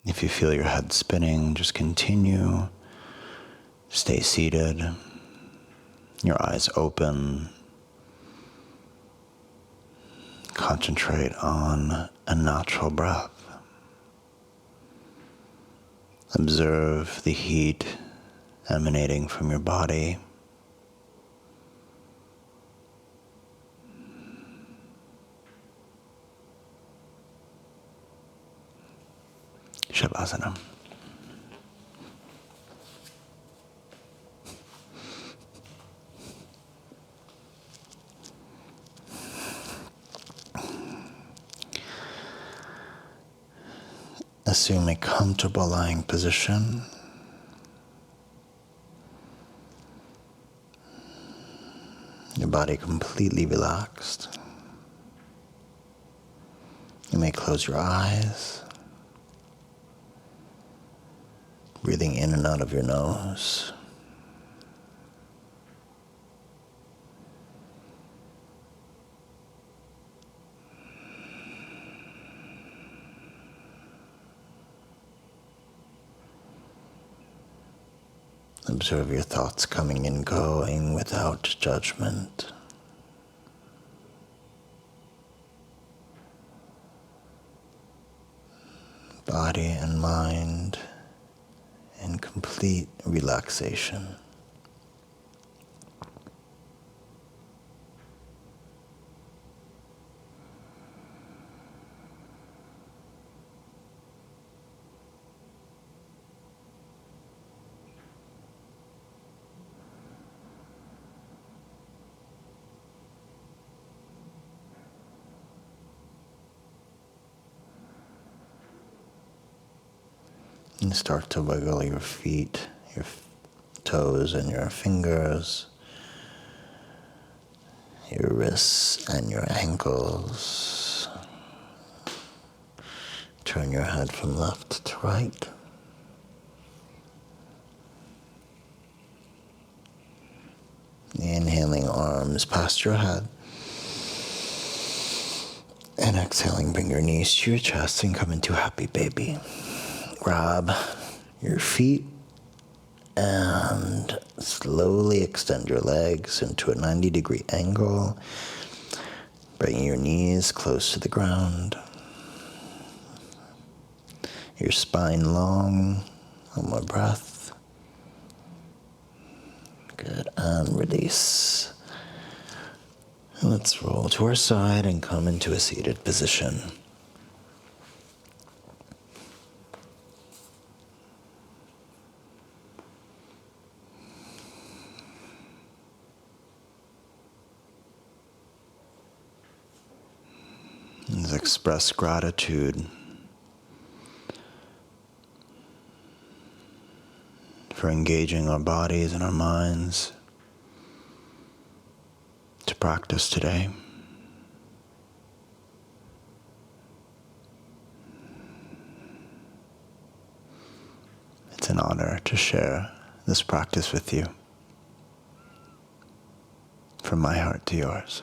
If you feel your head spinning, just continue. Stay seated, your eyes open. Concentrate on a natural breath. Observe the heat emanating from your body. Savasana. Assume a comfortable lying position. Your body completely relaxed. You may close your eyes, breathing in and out of your nose. Observe your thoughts coming and going without judgment. Body and mind in complete relaxation. And start to wiggle your feet, your toes and your fingers, your wrists and your ankles. Turn your head from left to right. Inhaling arms past your head. And exhaling, bring your knees to your chest and come into happy baby. Grab your feet and slowly extend your legs into a 90-degree angle, bringing your knees close to the ground. Your spine long. One more breath. Good, and release. And let's roll to our side and come into a seated position. Let's express gratitude for engaging our bodies and our minds to practice today. It's an honor to share this practice with you. From my heart to yours.